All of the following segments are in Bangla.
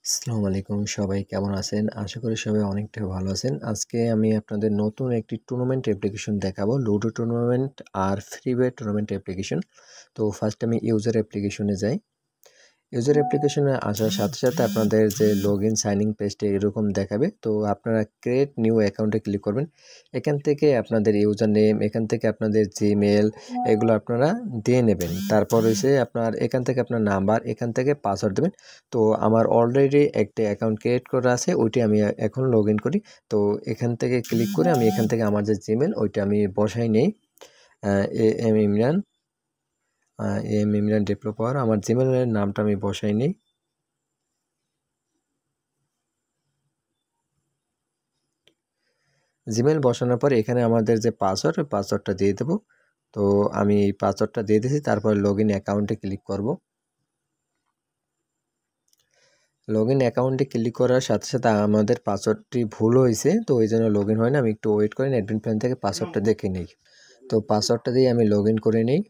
আসসালামু আলাইকুম, সবাই কেমন আছেন? আশা করি সবাই অনেকটা ভালো আছেন। আজকে আমি আপনাদের নতুন একটি টুর্নামেন্ট অ্যাপ্লিকেশন দেখাবো। লুডো টুর্নামেন্ট আর ফ্রি ফায়ার টুর্নামেন্ট অ্যাপ্লিকেশন। তো ফার্স্ট আমি ইউজার অ্যাপ্লিকেশনে যাই। ইউজার অ্যাপ্লিকেশনে আসার সাথে সাথে আপনাদের যে লগইন সাইন ইন পেজটা এরকম দেখাবে। তো আপনারা ক্রিয়েট নিউ অ্যাকাউন্টে ক্লিক করবেন। এখান থেকে আপনাদের ইউজার নেম, এখান থেকে আপনাদের জিমেল এগুলো আপনারা দিয়ে নেবেন। তারপর হচ্ছে আপনার এখান থেকে আপনার নাম্বার, এখান থেকে পাসওয়ার্ড দেবেন। তো আমার অলরেডি একটা অ্যাকাউন্ট ক্রিয়েট করা আছে, ওইটি আমি এখন লগইন করি। তো এখান থেকে ক্লিক করে আমি এখান থেকে আমার যে জিমেল ওইটা আমি বসাই নেই। ইমরান ডেভেলপার আমার জিমেলের নামটা আমি বসাই নিই। জিমেল বসানোর পর এখানে আমাদের যে পাসওয়ার্ড, ওই পাসওয়ার্ডটা দিয়ে দেবো। তো আমি এই পাসওয়ার্ডটা দিয়ে দিয়েছি। তারপর লগইন অ্যাকাউন্টে ক্লিক করব। লগইন অ্যাকাউন্টে ক্লিক করার সাথে সাথে আমাদের পাসওয়ার্ডটি ভুল হয়েছে, তো ওই জন্য লগইন হয় না। আমি একটু ওয়েট করেন, অ্যাডমিন প্ল্যান থেকে পাসওয়ার্ডটা দেখে নিই। তো পাসওয়ার্ডটা দিয়ে আমি লগইন করে নিই।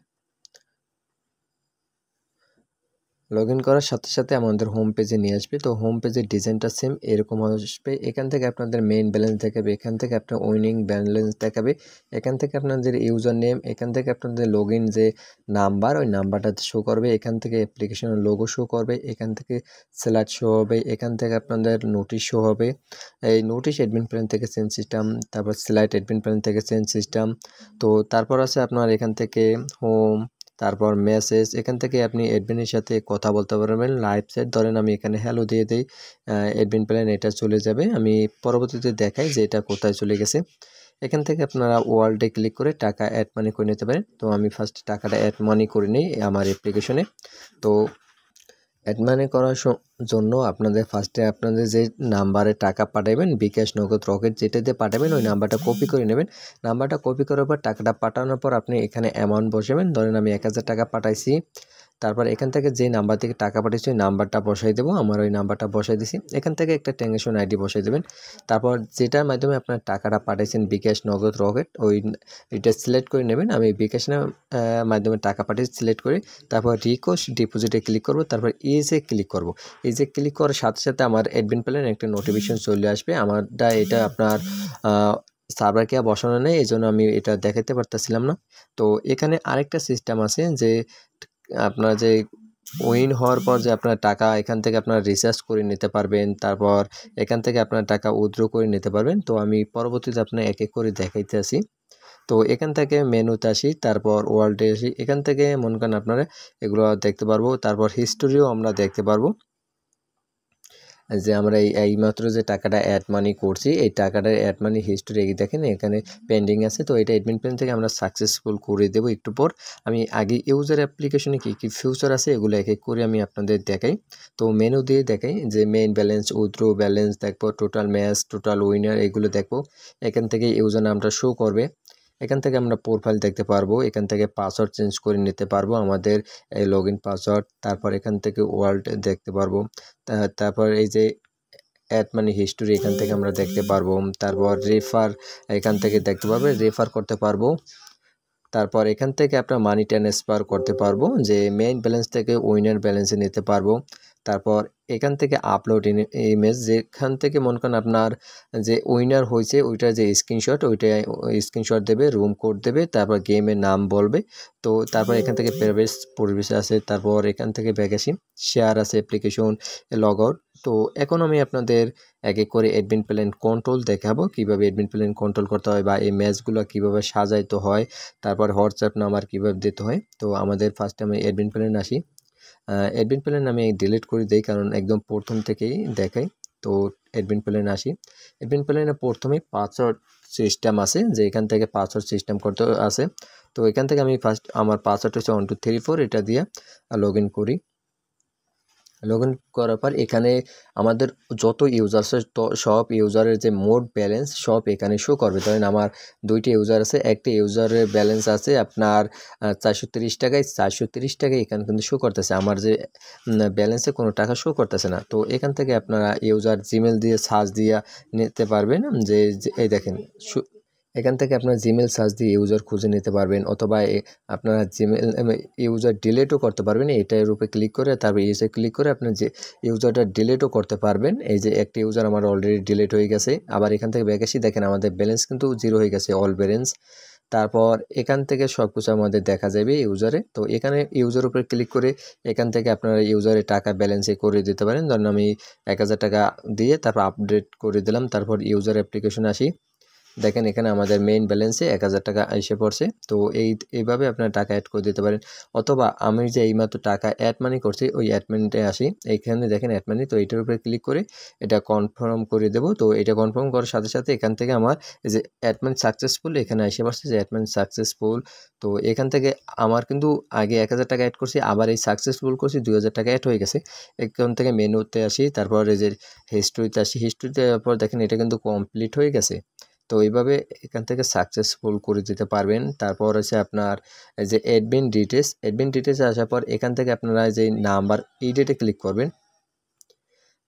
লগইন করার সাথে সাথে আমাদের হোম পেজে নিয়ে আসবে। তো হোম পেজের ডিজাইনটা সেম এরকম আসবে। এখান থেকে আপনাদের মেইন ব্যালেন্স দেখাবে, এখান থেকে আপনার উইনিং ব্যালেন্স দেখাবে, এখান থেকে আপনাদের ইউজার নেম, এখান থেকে আপনাদের লগইন যে নাম্বার ওই নাম্বারটা শো করবে, এখান থেকে অ্যাপ্লিকেশনের লোগো শো করবে, এখান থেকে স্লাইড শো হবে, এখান থেকে আপনাদের নোটিশ শো হবে। এই নোটিশ অ্যাডমিন প্ল্যান থেকে চেঞ্জ সিস্টেম, তারপর স্লাইড অ্যাডমিন প্ল্যান থেকে চেঞ্জ সিস্টেম। তো তারপর আছে আপনার এখান থেকে হোম, তারপর মেসেজ, এখান থেকে আপনি অ্যাডমিনের সাথে কথা বলতে পারবেন। লাইভ চ্যাট, ধরেন আমি এখানে হ্যালো দিয়ে দিই, অ্যাডমিন প্ল্যান এটা চলে যাবে। আমি পরবর্তীতে দেখাই যে এটা কোথায় চলে গেছে। এখান থেকে আপনারা ওয়ালেটে ক্লিক করে টাকা অ্যাড মানি করে নিতে পারেন। তো আমি ফার্স্ট টাকাটা অ্যাড মানি করে নিই আমার অ্যাপ্লিকেশনে। তো অ্যাড মানি করার জন্য আপনাদের ফার্স্টে আপনাদের যে নাম্বারে টাকা পাঠাবেন, বিকাশ, নগদ, রকেট যেটা দিয়ে পাঠাবেন ওই নাম্বারটা কপি করে নেবেন। নাম্বারটা কপি করার পর টাকাটা পাঠানোর পর আপনি এখানে অ্যামাউন্ট বসাবেন। ধরেন আমি 1000 টাকা পাঠাইছি। তারপর এখান থেকে যে নাম্বার থেকে টাকা পাঠিয়েছি ওই নাম্বারটা বসাই দেবো। আমার ওই নাম্বারটা বসাই দিছি। এখান থেকে একটা ট্রানজ্যাকশন আইডি বসাই দেবেন। তারপর যেটার মাধ্যমে আপনার টাকাটা পাঠাইছেন, বিকাশ, নগদ, রকেট, এটা সিলেক্ট করে নেবেন। আমি বিকাশের মাধ্যমে টাকা পাঠিয়েছি সিলেক্ট করে তারপর রিকোয়েস্ট ডিপোজিটে ক্লিক করব। তারপর ইজে ক্লিক করব। ইজে ক্লিক করার সাথে সাথে আমার অ্যাডমিন প্ল্যান একটা নোটিফিকেশন চলে আসবে। আমারটা এটা আপনার সার্ভারকে বসানো নেই, এই জন্য আমি এটা দেখাতে পারতেছিলাম না। তো এখানে আরেকটা সিস্টেম আছে যে আপনার যে উইন হওয়ার পর যে আপনার টাকা এখান থেকে আপনার রিচার্জ করে নিতে পারবেন, তারপর এখান থেকে আপনার টাকা উইথড্র করে নিতে পারবেন। তো আমি পরবর্তীতে আপনার এক এক করে দেখাইতে আসি। তো এখান থেকে মেনুতে আসি, তারপর ওয়ালেটে আসি। এখান থেকে মনে করেন আপনারা এগুলো দেখতে পারবো। তারপর হিস্টোরিও আমরা দেখতে পারবো যে আমরা এইমাত্র যে টাকাটা অ্যাড মানি করছি এই টাকাটার অ্যাড মানি হিস্টোরি দেখেন এখানে পেন্ডিং আছে। তো এটা অ্যাডমিন প্ল্যান থেকে আমরা সাকসেসফুল করে দেবো একটু পর। আমি আগে ইউজার অ্যাপ্লিকেশনে কী কী ফিউচার আছে এগুলো এক এক করে আমি আপনাদের দেখাই। তো মেনু দিয়ে দেখাই যে মেইন ব্যালেন্স, উইথড্র ব্যালেন্স দেখবো, টোটাল ম্যাচ, টোটাল উইনার এগুলো দেখবো। এখান থেকে ইউজার নামটা শো করবে। এখান থেকে আমরা প্রোফাইল দেখতে পারবো। এখান থেকে পাসওয়ার্ড চেঞ্জ করে নিতে পারবো, আমাদের লগইন পাসওয়ার্ড। তারপর এখান থেকে ওয়ালেট দেখতে পারবো। তারপর এই যে অ্যাড মানি হিস্টোরি এখান থেকে আমরা দেখতে পারবো। তারপর রেফার এখান থেকে দেখতে পারবে, রেফার করতে পারবো। তারপর এখান থেকে আপনার মানি ট্রান্সফার করতে পারবো, যে মেইন ব্যালেন্স থেকে উইনার ব্যালেন্সে নিতে পারবো। তারপর এখান থেকে আপলোড ইমেজ, যেখান থেকে মনে করেন আপনার যে উইনার হয়েছে ওইটার যে স্ক্রিনশট, ওইটা স্ক্রিনশট দেবে, রুম কোড দেবে, তারপর গেমের নাম বলবে। তো তারপর এখান থেকে পরিবেশ আছে, তারপর এখান থেকে ব্যাগেসি শেয়ার আছে, অ্যাপ্লিকেশন, লগ আউট। তো এখন আমি আপনাদের এক এক করে অ্যাডমিন প্ল্যান কন্ট্রোল দেখাবো, কীভাবে অ্যাডমিন প্ল্যান কন্ট্রোল করতে হয় বা এই ম্যাচগুলো কীভাবে সাজাইতে হয়, তারপর হোয়াটসঅ্যাপ নাম্বার কীভাবে দিতে হয়। তো আমাদের ফার্স্টে আমি অ্যাডমিন প্ল্যান আসি। অ্যাডমিন প্ল্যান আমি ডিলিট করে দিই কারণ একদম প্রথম থেকেই দেখাই। তো অ্যাডমিন প্ল্যান আসি। অ্যাডমিন প্ল্যানে প্রথমে পাসওয়ার্ড সিস্টেম আছে, যে এখান থেকে পাসওয়ার্ড সিস্টেম করতে আছে। তো এখান থেকে আমি ফার্স্ট আমার পাসওয়ার্ড হচ্ছে 1 2 3 4 এটা দিয়ে লগ ইন করি। লগ ইন করার পর এখানে আমাদের যত ইউজার আছে সব ইউজারের যে মোট ব্যালেন্স সব এখানে শো করবে। ধরেন আমার 2টি ইউজার আছে, একটা ইউজারের ব্যালেন্স আছে আপনার 430 টাকায়, 430 টাকায় এখানে কিন্তু শো করতেছে। আমার যে ব্যালেন্সে কোনো টাকা শো করতেছে না। তো এখান থেকে আপনারা ইউজার জিমেল দিয়ে সার্চ দিয়ে নিতে পারবেন, যে এই দেখেন এখান থেকে আপনার জিমেল সার্চ দিয়ে ইউজার খুঁজে নিতে পারবেন, অথবা আপনারা জিমেল ইউজার ডিলিটও করতে পারবেন। এটার উপরে ক্লিক করে তারপর ইউজে ক্লিক করে আপনার যে ইউজারটা ডিলিটও করতে পারবেন। এই যে একটা ইউজার আমার অলরেডি ডিলিট হয়ে গেছে। আবার এখান থেকে ব্যাক আসি, দেখেন আমাদের ব্যালেন্স কিন্তু 0 হয়ে গেছে, অল ব্যালেন্স। তারপর এখান থেকে সব কিছু আমাদের দেখা যাবে ইউজারে। তো এখানে ইউজার উপরে ক্লিক করে এখান থেকে আপনারা ইউজারে টাকা ব্যালেন্সে করে দিতে পারেন। ধরুন আমি 1000 টাকা দিয়ে তারপর আপডেট করে দিলাম। তারপর ইউজার অ্যাপ্লিকেশনে আসি, দেখেন এখানে আমাদের মেইন ব্যালেন্সে 1000 টাকা এসে পড়ছে। তো এইভাবে আপনারা টাকা অ্যাড করে দিতে পারেন। অথবা আমি যে এইমাত্র টাকা অ্যাড মানি করছি, ওই অ্যাড মানিতে আসি, এইখানে দেখেন অ্যাড মানি, তো এটার উপরে ক্লিক করে এটা কনফার্ম করে দেব। তো এটা কনফার্ম করার সাথে সাথে এখান থেকে আমার এই যে অ্যাড মানি সাকসেসফুল এখানে এসে পড়ছে, যে অ্যাড মানি সাকসেসফুল। তো এখান থেকে আমার কিন্তু আগে 1000 টাকা অ্যাড করছি, আবার এই সাকসেসফুল করছি 2000 টাকা অ্যাড হয়ে গেছে। এখান থেকে মেনুতে আসি, তারপর এই যে হিস্ট্রিতে আসি, হিস্ট্রিতে পর দেখেন এটা কিন্তু কমপ্লিট হয়ে গেছে। তো এইভাবে এখান থেকে সাকসেসফুল করে দিতে পারবেন। তারপর আছে আপনার এই যে অ্যাডমিন ডিটেলসে আসার পর এখান থেকে আপনারা যে নাম্বার এডিটে ক্লিক করবেন।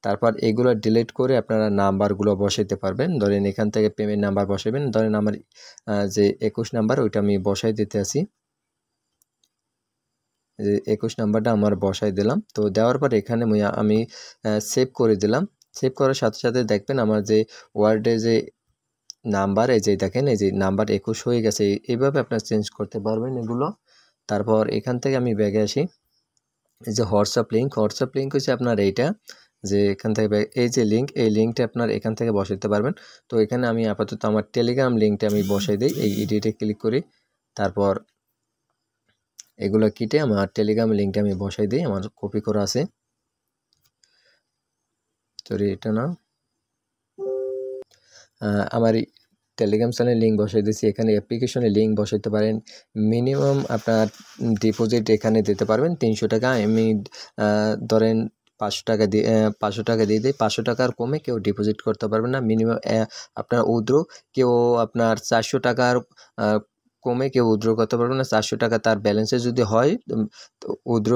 তারপর এগুলো ডিলিট করে আপনারা নাম্বারগুলো বসাইতে পারবেন। ধরেন এখান থেকে পেমেন্ট নাম্বার বসাবেন। ধরেন আমার যে 21 নাম্বার ওইটা আমি বসাই দিতে আসি, যে 21 নাম্বারটা আমার বসাই দিলাম। তো দেওয়ার পর এখানে আমি সেভ করে দিলাম। সেভ করার সাথে সাথে দেখবেন আমার যে ওয়ার্ডে যে নাম্বার, এই যে দেখেন এই যে নাম্বার 21 হয়ে গেছে। এইভাবে আপনারা চেঞ্জ করতে পারবেন এগুলো। তারপর এখান থেকে আমি ব্যাগে আসি, এই যে হোয়াটসঅ্যাপ লিঙ্ক হচ্ছে আপনার এইটা, যে এখান থেকে এই যে লিঙ্ক, এই লিঙ্কটা আপনার এখান থেকে বসাতে পারবেন। তো এখানে আমি আপাতত আমার টেলিগ্রাম লিঙ্কটা আমি বসাই দিই, এই এডিটে ক্লিক করি। তারপর এগুলো কেটে আমার টেলিগ্রাম লিঙ্কটা আমি বসাই দিই, আমার কপি করা আছে। সরি, এটা না, আমার টেলিগ্রাম চ্যানেল লিঙ্ক বসাই দিয়েছি। এখানে অ্যাপ্লিকেশনের লিঙ্ক বসাইতে পারেন। মিনিমাম আপনার ডিপোজিট এখানে দিতে পারবেন 300 টাকা। আমি ধরেন 500 টাকা দিয়ে 500 টাকা দিয়ে দিই। 500 টাকার কমে কেউ ডিপোজিট করতে পারবে না। মিনিমাম আপনার উইথড্র কেউ আপনার 400 টাকার কমে কেউ উইথড্র করতে পারবে না। 400 টাকা তার ব্যালেন্সে যদি হয়, উইথড্র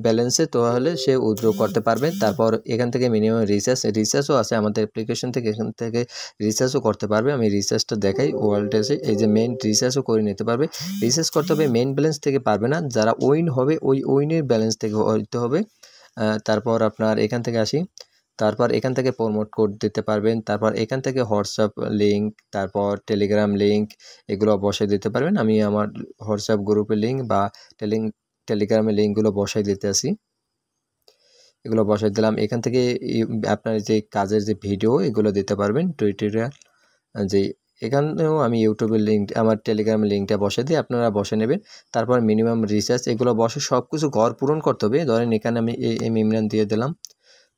ব্যালেন্সে, তাহলে সে উইথড্র করতে পারবে। তারপর এখান থেকে মিনিমাম রিচার্জও আছে আমাদের অ্যাপ্লিকেশন থেকে, এখান থেকে রিচার্জও করতে পারবে। আমি রিচার্জটা দেখাই, ওয়ালেটে এই যে মেইন রিচার্জও করে নিতে পারবে। রিচার্জ করতে হবে মেইন ব্যালেন্স থেকে পারবে না, যারা উইন হবে ওই উইনের ব্যালেন্স থেকে হইতে হবে। তারপর আপনার এখান থেকে আসি, তারপর এখান থেকে প্রমোট কোড দিতে পারবেন। তারপর এখান থেকে হোয়াটসঅ্যাপ লিঙ্ক, তারপর টেলিগ্রাম লিঙ্ক, এগুলো বসাই দিতে পারবেন। আমি আমার হোয়াটসঅ্যাপ গ্রুপের লিঙ্ক বা টেলিগ্রামের লিঙ্কগুলো বসাই দিতে আসি, এগুলো বসাই দিলাম। এখান থেকে আপনার যে কাজের যে ভিডিও এগুলো দিতে পারবেন, টিউটোরিয়াল যে এখানেও আমি ইউটিউবের লিঙ্ক, আমার টেলিগ্রামের লিঙ্কটা বসে দিয়ে আপনারা বসে নেবেন। তারপর মিনিমাম রিচার্জ এগুলো বসে সব কিছু ঘর পূরণ করতে হবে। ধরেন এখানে আমি ইমরান দিয়ে দিলাম।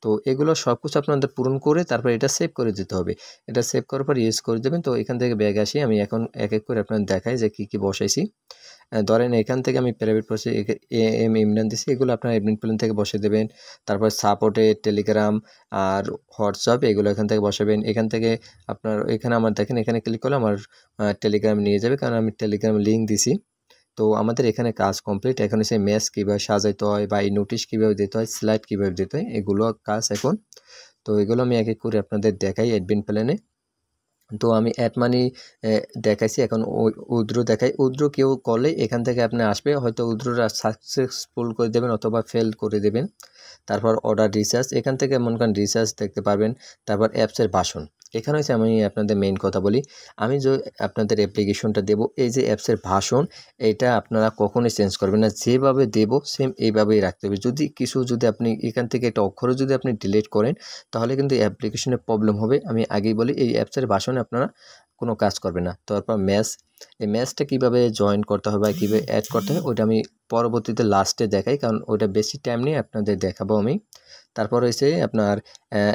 তো এগুলো সব কিছু আপনাদের পূরণ করে তারপর এটা সেভ করে দিতে হবে। এটা সেভ করার পর ইউজ করে দেবেন। তো এখান থেকে ব্যাগ আসি, আমি এখন এক এক করে আপনাদের দেখাই যে কী কী বসাইছি। ধরেন এখান থেকে আমি প্রাইভেট বসে ইমরান দিছি, এগুলো আপনার এডমিন প্ল্যান থেকে বসে দেবেন। তারপর সাপোর্টে টেলিগ্রাম আর হোয়াটসঅ্যাপ এগুলো এখান থেকে বসাবেন। এখান থেকে আপনার এখানে আমার দেখেন, এখানে ক্লিক করলে আমার টেলিগ্রাম নিয়ে যাবে, কারণ আমি টেলিগ্রাম লিঙ্ক দিছি। তো আমাদের এখানে কাজ কমপ্লিট। এখন হচ্ছে মেস কীভাবে সাজাইতে হয় বা এই নোটিশ কীভাবে দিতে হয়, স্লাইড কীভাবে দিতে হয়, এগুলো কাজ এখন। তো এগুলো আমি এক এক করে আপনাদের দেখাই অ্যাডমিন প্ল্যানে। তো আমি অ্যাড মানি দেখাইছি, এখন উইথড্র দেখাই। উইথড্র কেউ করলে এখান থেকে আপনি আসবে, হয়তো উইথড্রটা সাকসেসফুল করে দেবেন অথবা ফেল করে দেবেন। তারপর অর্ডার রিচার্জ, এখান থেকে মনে করেন রিচার্জ দেখতে পারবেন। তারপর অ্যাপসের ভাষণ, এখানে হচ্ছে আমি আপনাদের মেইন কথা বলি। আমি যে আপনাদের অ্যাপ্লিকেশনটা দেব, এই যে অ্যাপসের ভাষণ, এটা আপনারা কখনোই চেঞ্জ করবেন না। যেভাবে দেব সেম এইভাবেই রাখতে হবে। যদি আপনি এখান থেকে একটা অক্ষরও যদি আপনি ডিলিট করেন, তাহলে কিন্তু অ্যাপ্লিকেশনে প্রবলেম হবে। আমি আগেই বলি, এই অ্যাপসের ভাষণে আপনারা কোনো কাজ করবেন না। তারপর এই ম্যাচটা কীভাবে জয়েন করতে হবে বা কীভাবে অ্যাড করতে হয়, ওইটা আমি পরবর্তীতে লাস্টে দেখাই, কারণ ওইটা বেশি টাইম নিয়ে আপনাদের দেখাবো আমি। তারপর হচ্ছে আপনার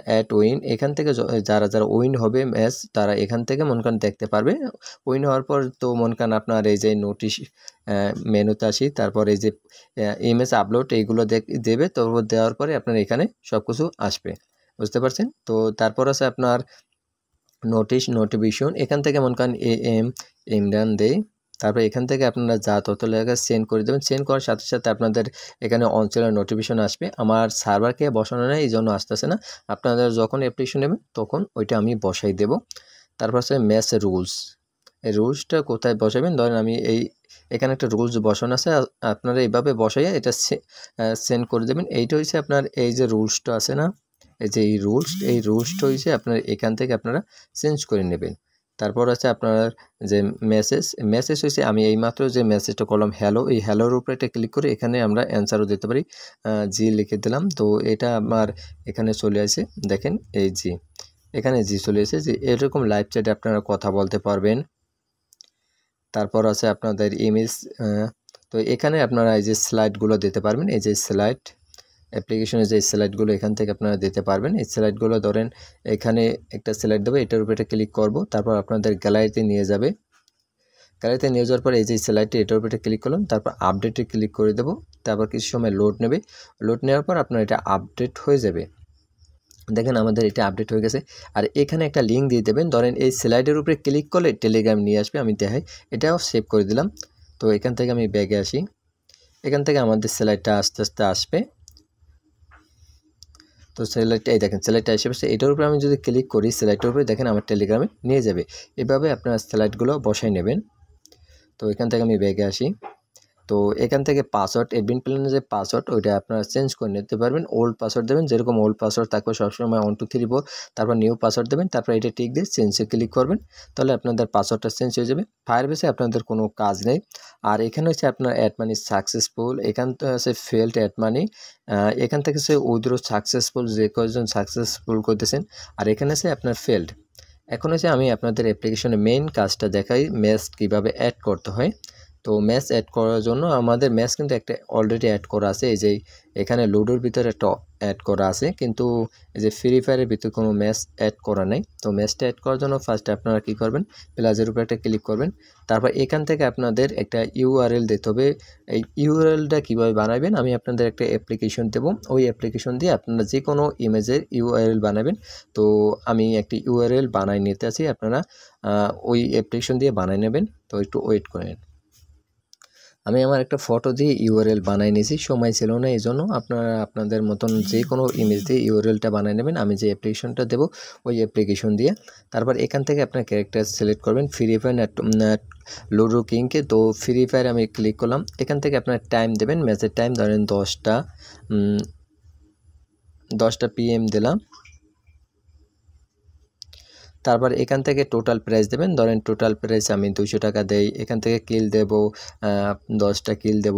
অ্যাট উইন, এখান থেকে যারা উইন হবে ম্যাচ, তারা এখান থেকে মনে করেন দেখতে পারবে। উইন হওয়ার পর তো মনে করেন আপনার এই যে নোটিশ মেনুতে আসি, তারপর এই যে ইমেজ আপলোড এইগুলো দেবে। তো দেওয়ার পরে আপনার এখানে সব কিছু আসবে, বুঝতে পারছেন? তো তারপর আছে আপনার নোটিফিকেশন, এখান থেকে মনে করেন ইমরান দেয়। তারপর এখান থেকে আপনারা যা তথ্য লেখা সেন্ড করে দেবেন। সেন্ড করার সাথে সাথে আপনাদের এখানে অঞ্চলের নোটিফিকেশন আসবে। আমার সার্ভারকে বসানো নেই, এই জন্য আসতেছে না। আপনাদের যখন অ্যাপ্লিকেশন নেবেন তখন ওইটা আমি বসাই দেব। তারপর আছে ম্যাচ রুলস, এই রুলসটা কোথায় বসাবেন, ধরেন আমি এখানে একটা রুলস বসানো আছে, আপনারা এইভাবে বসাইয়া এটা সেন্ড করে দেবেন। এইটা হচ্ছে আপনার এই যে রুলসটা আছে না, এই যে এই রুলসটা হচ্ছে আপনার এখান থেকে আপনারা চেঞ্জ করে নেবেন। তারপর আছে আপনার যে মেসেজ হয়েছে, আমি এইমাত্র যে মেসেজটা করলাম হ্যালো, এই হ্যালোর উপরে এটা ক্লিক করে এখানে আমরা অ্যান্সারও দিতে পারি, জি লিখে দিলাম। তো এটা আমার এখানে চলে আসে, দেখেন এই জি, এখানে জি চলে এসে যে এরকম লাইভ চ্যাটে আপনারা কথা বলতে পারবেন। তারপর আছে আপনাদের ইমেজ, তো এখানে আপনারা এই যে স্লাইডগুলো দিতে পারবেন, এই যে স্লাইড অ্যাপ্লিকেশনের যে স্লাইডগুলো এখান থেকে আপনারা দিতে পারবেন। এই স্লাইডগুলো ধরেন এখানে একটা স্লাইড দেবো, এটার উপরে এটা ক্লিক করব, তারপর আপনাদের গ্যালারিতে নিয়ে যাবে। গ্যালারিতে নিয়ে যাওয়ার পর এই যে স্লাইডটি এটার উপরে ক্লিক করলাম, তারপর আপডেটে ক্লিক করে দেব। তারপর কিছু সময় লোড নেবে, লোড নেওয়ার পর আপনার এটা আপডেট হয়ে যাবে। দেখেন আমাদের এটা আপডেট হয়ে গেছে। আর এখানে একটা লিঙ্ক দিয়ে দেবেন, ধরেন এই স্লাইডের উপরে ক্লিক করলে টেলিগ্রাম নিয়ে আসবে, আমি দেখাই, এটাও সেভ করে দিলাম। তো এখান থেকে আমি ব্যাগে আসি, এখান থেকে আমাদের স্লাইডটা আস্তে আস্তে আসবে। তো স্লাইডটা এই দেখেন স্লাইডটা এসে এটার উপরে আমি যদি ক্লিক করি, স্লাইডটার উপরে দেখেন আমার টেলিগ্রামে নিয়ে যাবে। এভাবে আপনারা স্লাইডগুলো বসাই নেবেন। তো এখান থেকে আমি ব্যাগে আসি, তো এখান থেকে পাসওয়ার্ড, অ্যাডমিন প্ল্যানের যে পাসওয়ার্ড ওইটা আপনারা চেঞ্জ করে নিতে পারবেন। ওল্ড পাসওয়ার্ড দেবেন, যেরকম ওল্ড পাসওয়ার্ড থাকবে সবসময় 1 2 3 4, তারপর নিউ পাসওয়ার্ড দেবেন, তারপর এটা টিক দিয়ে চেঞ্জে ক্লিক করবেন, তাহলে আপনাদের পাসওয়ার্ডটা চেঞ্জ হয়ে যাবে। ফায়ারবেসে আপনাদের কোনো কাজ নেই। আর এখানে হচ্ছে আপনার অ্যাড মানি সাকসেসফুল, এখান থেকে আছে ফেল্ড অ্যাড মানি, এখান থেকে হচ্ছে উইথড্র সাকসেসফুল, যে কয়জন সাকসেসফুল করতেছেন। আর এখানে আছে আপনার ফেল্ড। এখন হচ্ছে আমি আপনাদের অ্যাপ্লিকেশনে মেইন কাজটা দেখাই, ম্যাচ কীভাবে অ্যাড করতে হয়। তো ম্যাচ অ্যাড করার জন্য আমাদের ম্যাচ কিন্তু একটা অলরেডি অ্যাড করা আছে, এই যে এখানে লুডোর ভিতরে একটা অ্যাড করা আছে, কিন্তু এই যে ফ্রি ফায়ারের ভিতরে কোনো ম্যাচ অ্যাড করা নেই। তো ম্যাচটা অ্যাড করার জন্য ফার্স্টে আপনারা কী করবেন, প্লাসের উপরে একটা ক্লিক করবেন, তারপর এখান থেকে আপনাদের একটা ইউআরএল দিতে হবে। এই ইউআরএলটা কীভাবে বানাবেন, আমি আপনাদের একটা অ্যাপ্লিকেশন দেবো, ওই অ্যাপ্লিকেশন দিয়ে আপনারা যে কোনো ইমেজের ইউআরএল বানাবেন। তো আমি একটি ইউআরএল বানাই নিতে আছি, আপনারা ওই অ্যাপ্লিকেশন দিয়ে বানাই নেবেন। তো একটু ওয়েট করেন, আমি আমার একটা ফটো দিয়ে ইউআরএল বানাই নিয়েছি, সময় ছিল না, এই জন্য আপনারা আপনাদের মতন যে কোনো ইমেজ দিয়ে ইউআরএলটা বানাই নেবেন। আমি যে অ্যাপ্লিকেশনটা দেবো ওই অ্যাপ্লিকেশন দিয়ে, তারপর এখান থেকে আপনার ক্যারেক্টার সিলেক্ট করবেন, ফ্রি ফায়ার লুডো কিংকে। তো ফ্রি ফায়ার আমি ক্লিক করলাম, এখান থেকে আপনার টাইম দেবেন, ম্যাচের টাইম ধরেন 10টা PM দিলাম। তারপর এখান থেকে টোটাল প্রাইস দেবেন, ধরেন টোটাল প্রাইস আমি 200 টাকা দেই। এখান থেকে কিল দেব, 10টা কিল দেব।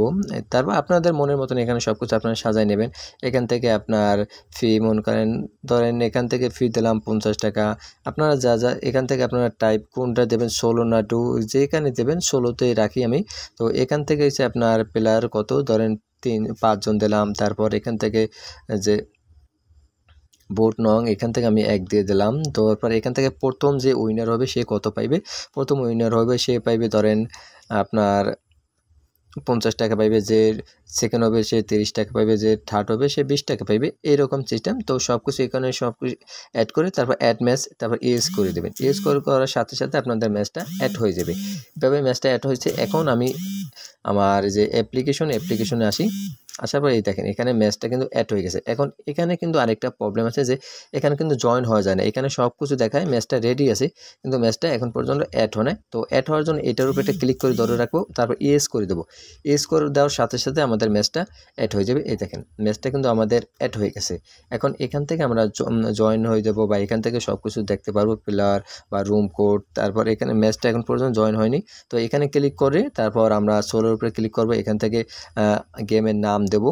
তারপর আপনাদের মনের মতন এখানে সব কিছু আপনারা সাজায় নেবেন। এখান থেকে আপনার ফি মনে করেন, ধরেন এখান থেকে ফি দিলাম 50 টাকা। আপনারা যা এখান থেকে আপনারা টাইপ কোনটা দেবেন, 16 না 2, যেখানে দেবেন 16তেই রাখি আমি। তো এখান থেকে হচ্ছে আপনার প্লেয়ার কত, ধরেন 5 জন দিলাম। তারপর এখান থেকে যে ভোট নং, এখান থেকে আমি 1 দিয়ে দিলাম। তারপর এখান থেকে প্রথম যে উইনার হবে সে কত পাইবে, প্রথম উইনার হবে সে পাইবে ধরেন আপনার 50 টাকা পাইবে, যে সেকেন্ড হবে সে 30 টাকা পাইবে, যে থার্ড হবে সে 20 টাকা পাইবে, এরকম সিস্টেম। তো সব কিছু এখানে সব কিছু অ্যাড করে তারপর অ্যাড ম্যাচ, তারপর ইউজ করে দেবেন। ইউজ করার সাথে সাথে আপনাদের ম্যাচটা অ্যাড হয়ে যাবে। এভাবে ম্যাচটা অ্যাড হয়েছে। এখন আমি আমার যে অ্যাপ্লিকেশনে আসি, আসার পর এই দেখেন এখানে ম্যাচটা কিন্তু অ্যাড হয়ে গেছে। এখন এখানে কিন্তু আরেকটা প্রবলেম আছে যে এখানে কিন্তু জয়েন হওয়া যায় না, এখানে সব কিছু দেখায় ম্যাচটা রেডি আছে, কিন্তু ম্যাচটা এখন পর্যন্ত অ্যাড হয় না। তো অ্যাড হওয়ার জন্য এটার উপরে একটা ক্লিক করে ধরে রাখবো, তারপর ইয়েস করে দেবো। ইয়েস করে দেওয়ার সাথে সাথে আমাদের ম্যাচটা অ্যাড হয়ে যাবে। এই দেখেন ম্যাচটা কিন্তু আমাদের অ্যাড হয়ে গেছে। এখন এখান থেকে আমরা জয়েন হয়ে যাবো, বা এখান থেকে সব কিছু দেখতে পারবো, প্লেয়ার বা রুম কোড। তারপর এখানে ম্যাচটা এখন পর্যন্ত জয়েন হয়নি, তো এখানে ক্লিক করে তারপর আমরা সোলোর উপরে ক্লিক করবো। এখান থেকে গেমের নাম দেব,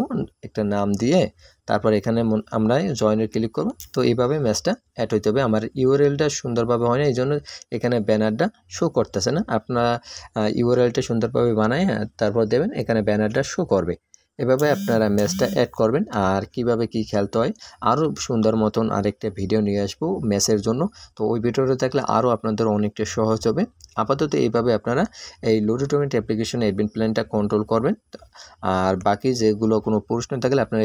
একটা নাম দিয়ে তারপর এখানে আমরা জয়েনের ক্লিক করব। তো এইভাবে ম্যাচটা অ্যাড হইতে হবে। আমার ইউআরএলটা সুন্দরভাবে হয় না, এই জন্য এখানে ব্যানারটা শো করতেছে না। আপনারা ইউআরএলটা সুন্দরভাবে বানায় তারপর দেবেন, এখানে ব্যানারটা শো করবে। এভাবে আপনারা ম্যাচটা অ্যাড করবেন। আর কিভাবে কি খেলতে হয় আরও সুন্দর মতন আরেকটা ভিডিও নিয়ে আসবো ম্যাচের জন্য। তো ওই ভিডিওটা দেখলে আরও আপনাদের অনেকটা সহজ হবে। আপাতত এইভাবে আপনারা এই লুডো টুর্নামেন্ট অ্যাপ্লিকেশনে অ্যাডমিন প্ল্যানটা কন্ট্রোল করবেন। আর বাকি যেগুলো কোনো প্রশ্ন থাকলে আপনারা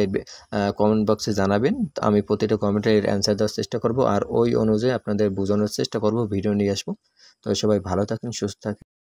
কমেন্ট বক্সে জানাবেন, আমি প্রতিটা কমেন্টের অ্যান্সার দেওয়ার চেষ্টা করব। আর ওই অনুযায়ী আপনাদের বোঝানোর চেষ্টা করব, ভিডিও নিয়ে আসবো। তো সবাই ভালো থাকেন, সুস্থ থাকেন।